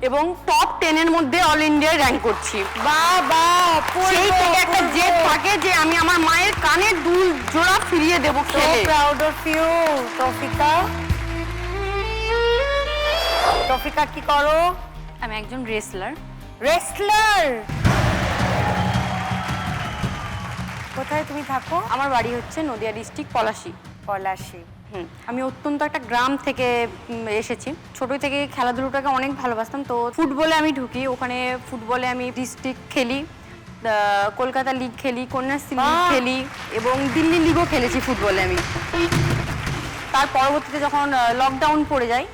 এবং টপ 10 এর মধ্যে অল ইন্ডিয়ায় র্যাঙ্ক করছি। বাবা, সেই থেকে একটা জেদ থাকে যে আমি আমার মায়ের কানে দুল জোড়া ফিরিয়ে দেবো খেলে। Proud of you Taufika. Taufika কি করো? আমি একজন রেসলার। রেসলার? কোথায় তুমি থাকো? আমার বাড়ি হচ্ছে নদিয়া ডিস্ট্রিক্ট পলাশী। পলাশী। আমি অত্যন্ত একটা গ্রাম থেকে এসেছি। ছোট থেকে খেলাধুলাটাকে অনেক ভালোবাসতাম। তো ফুটবলে আমি ঢুকি, ওখানে ফুটবলে আমি ডিস্ট্রিক্ট খেলি, কলকাতা লিগ খেলি, কন্যাশ্রী লিগ খেলি এবং দিল্লি লিগও খেলেছি ফুটবলে আমি। তার পরবর্তীতে যখন লকডাউন পড়ে যায়,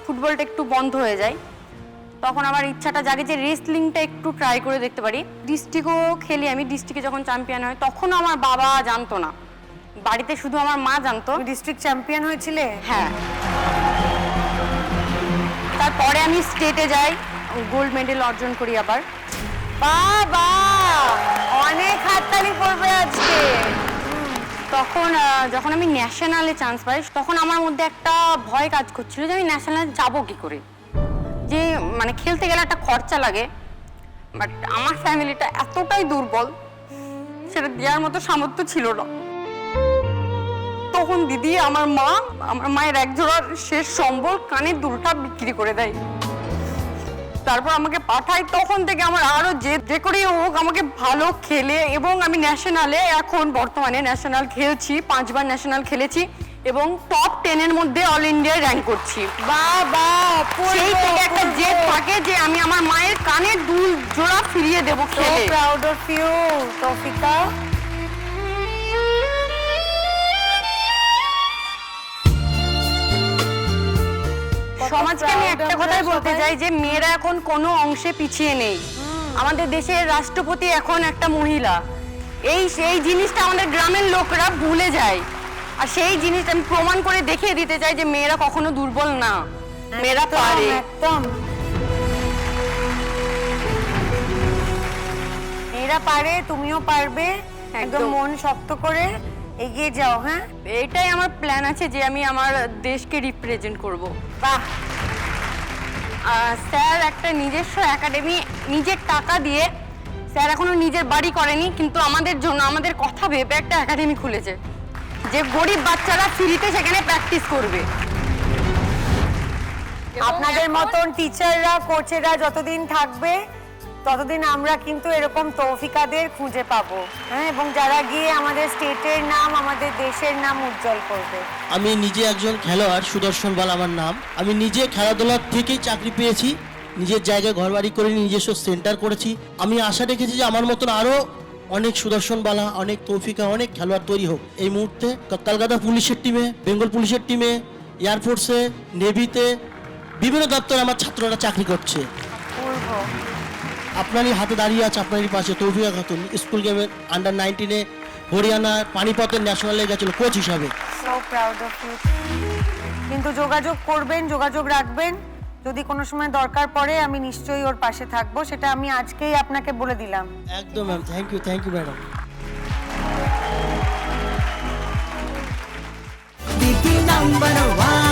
ফুটবলটা একটু বন্ধ হয়ে যায়, তখন আমার ইচ্ছাটা জাগে যে রেসলিংটা একটু ট্রাই করে দেখতে পারি। ডিস্ট্রিক্টও খেলি আমি, ডিস্ট্রিক্টে যখন চ্যাম্পিয়ন হয় তখনও আমার বাবা জানতো না, বাড়িতে শুধু আমার মা জানতো। ডিস্ট্রিক্ট চ্যাম্পিয়ন হয়েছিলে? হ্যাঁ। তারপরে আমি স্টেটে যাই, গোল্ড মেডেল অর্জন করি আবার। বাবা, অনেক হাততালি পড়বে আজকে। তখন যখন আমি ন্যাশনালে চান্স পাই, তখন আমার মধ্যে একটা ভয় কাজ করছিল যে আমি ন্যাশনালে যাবো কি করে, যে মানে খেলতে গেলে একটা খরচা লাগে, বাট আমার ফ্যামিলিটা এতটাই দুর্বল, সেটা দেওয়ার মতো সামর্থ্য ছিল না। তখন দিদি আমার মায়ের একজোড়া শেষ সম্বল কানের দুলটা বিক্রি করে দেয়, তারপর আমাকে পাঠায়। তখন থেকে আমার আরো যে করেই হোক আমাকে ভালো খেলে, এবং আমি ন্যাশনালে এখন বর্তমানে ন্যাশনাল খেলছি, 5 বার ন্যাশনাল খেলেছি এবং টপ 10 এর মধ্যে অল ইন্ডিয়ায় র্যাঙ্ক করছি। বাবা, সেই থেকে একটা জেদ থাকে যে আমি আমার মায়ের কানের দুল জোড়া ফিরিয়ে দেবো খেলে। Proud of you Taufika. সমাজকে আমি একটা কথাই বলতে চাই যে মেয়েরা এখন কোনো অংশে পিছিয়ে নেই। আমাদের দেশের রাষ্ট্রপতি এখন একটা মহিলা। সেই জিনিসটা আমাদের গ্রামের লোকরা ভুলে যায়, আর সেই জিনিসটা আমি প্রমাণ করে দেখিয়ে দিতে চাই যে মেয়েরা কখনো দুর্বল না, মেয়েরা পারে। একদম মেয়েরা পারে, তুমিও পারবে। একদম মন শক্ত করে এগিয়ে যাও। হ্যাঁ, এটাই আমার প্ল্যান আছে যে আমি আমার দেশকে রিপ্রেজেন্ট করব। বাহ। স্যার একটা নিজস্ব একাডেমি নিজের টাকা দিয়ে, স্যার এখনো নিজের বাড়ি করেনি, কিন্তু আমাদের জন্য, আমাদের কথা ভেবে একটা একাডেমি খুলেছে যে গরিব বাচ্চারা ফ্রিতে সেখানে প্র্যাকটিস করবে। আপনাদের মতন টিচাররা, কোচেরা যতদিন থাকবে ততদিন আমরা কিন্তু এরকম তৌফিকাদের খুঁজে পাবো। হ্যাঁ, এবং যারা গিয়ে আমাদের স্টেটের নাম, আমাদের দেশের নাম উজ্জ্বল করবে। আমি নিজে একজন খেলোয়াড়, সুদর্শন বালা আমার নাম। আমি নিজে খেলাধুলার থেকেই চাকরি পেয়েছি, নিজের জায়গায় ঘরবাড়ি করে নিজস্ব সেন্টার করেছি। আমি আশা রেখেছি যে আমার মতন আরও অনেক সুদর্শন বালা, অনেক তৌফিকা, অনেক খেলোয়াড় তৈরি হোক। এই মুহূর্তে কলকাতা পুলিশের টিমে, বেঙ্গল পুলিশের টিমে, এয়ারফোর্সে, নেভিতে, বিভিন্ন দপ্তরে আমার ছাত্ররা চাকরি করছে। আপনারই হাতে দাঁড়িয়ে আছে, আপনারই পাশে তৌফিকা খাতুন, স্কুল গেমের আন্ডার-19-এ হরিয়ানা পানিপথের ন্যাশনালে গেছিল কোচ হিসাবে। So proud of you. কিন্তু যোগাযোগ করবেন, যোগাযোগ রাখবেন, যদি কোনো সময় দরকার পড়ে আমি নিশ্চয়ই ওর পাশে থাকবো, সেটা আমি আজকেই আপনাকে বলে দিলাম। একদম ma'am, thank you madam. Number 1